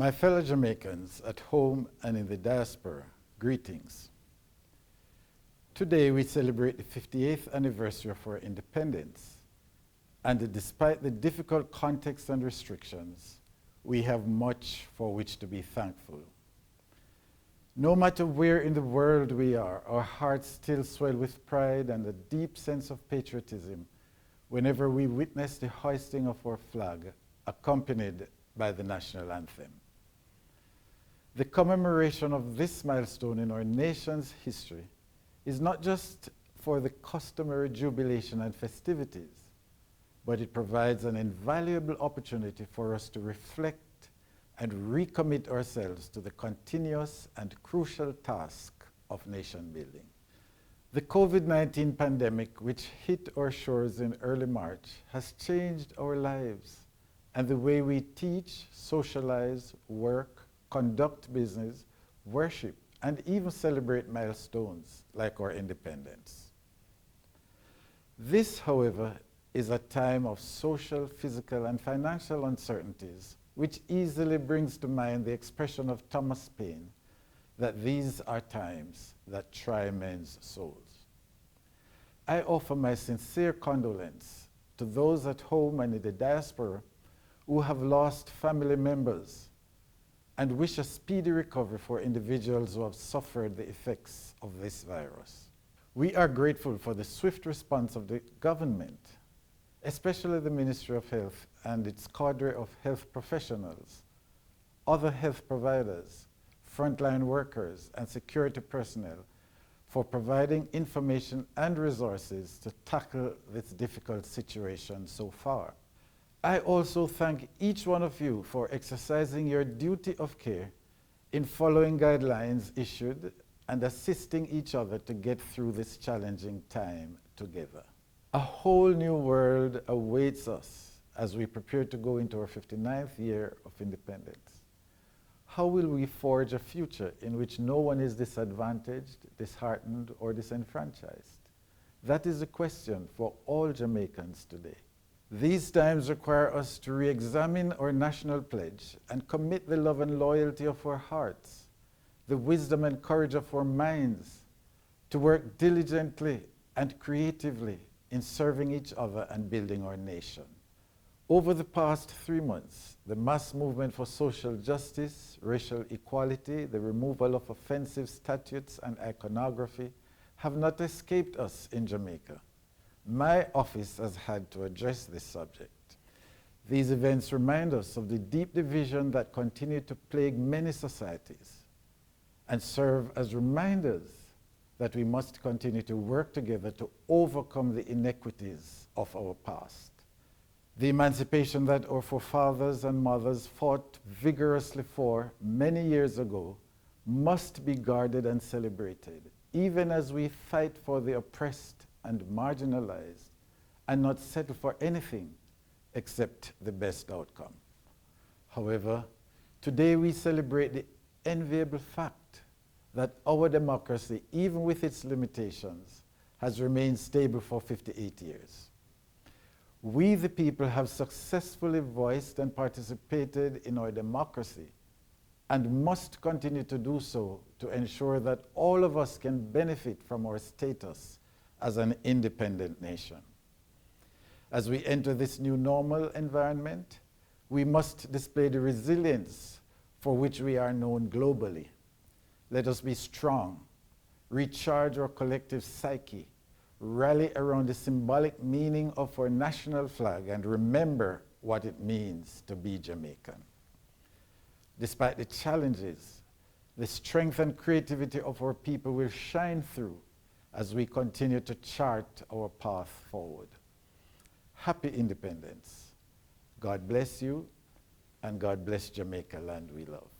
My fellow Jamaicans at home and in the diaspora, greetings. Today we celebrate the 58th anniversary of our independence, and despite the difficult context and restrictions, we have much for which to be thankful. No matter where in the world we are, our hearts still swell with pride and a deep sense of patriotism whenever we witness the hoisting of our flag, accompanied by the national anthem. The commemoration of this milestone in our nation's history is not just for the customary jubilation and festivities, but it provides an invaluable opportunity for us to reflect and recommit ourselves to the continuous and crucial task of nation building. The COVID-19 pandemic, which hit our shores in early March, has changed our lives and the way we teach, socialize, work, conduct business, worship, and even celebrate milestones like our independence. This, however, is a time of social, physical, and financial uncertainties, which easily brings to mind the expression of Thomas Paine that these are times that try men's souls. I offer my sincere condolence to those at home and in the diaspora who have lost family members, and wish a speedy recovery for individuals who have suffered the effects of this virus. We are grateful for the swift response of the government, especially the Ministry of Health and its cadre of health professionals, other health providers, frontline workers, and security personnel for providing information and resources to tackle this difficult situation so far. I also thank each one of you for exercising your duty of care in following guidelines issued and assisting each other to get through this challenging time together. A whole new world awaits us as we prepare to go into our 59th year of independence. How will we forge a future in which no one is disadvantaged, disheartened, or disenfranchised? That is the question for all Jamaicans today. These times require us to re-examine our national pledge and commit the love and loyalty of our hearts, the wisdom and courage of our minds, to work diligently and creatively in serving each other and building our nation. Over the past 3 months, the mass movement for social justice, racial equality, the removal of offensive statutes and iconography have not escaped us in Jamaica. My office has had to address this subject. These events remind us of the deep division that continue to plague many societies and serve as reminders that we must continue to work together to overcome the inequities of our past. The emancipation that our forefathers and mothers fought vigorously for many years ago must be guarded and celebrated, even as we fight for the oppressed and marginalized, and not settle for anything except the best outcome. However, today we celebrate the enviable fact that our democracy, even with its limitations, has remained stable for 58 years. We, the people, have successfully voiced and participated in our democracy and must continue to do so to ensure that all of us can benefit from our status as an independent nation. As we enter this new normal environment, we must display the resilience for which we are known globally. Let us be strong, recharge our collective psyche, rally around the symbolic meaning of our national flag, and remember what it means to be Jamaican. Despite the challenges, the strength and creativity of our people will shine through as we continue to chart our path forward. Happy independence. God bless you, and God bless Jamaica, land we love.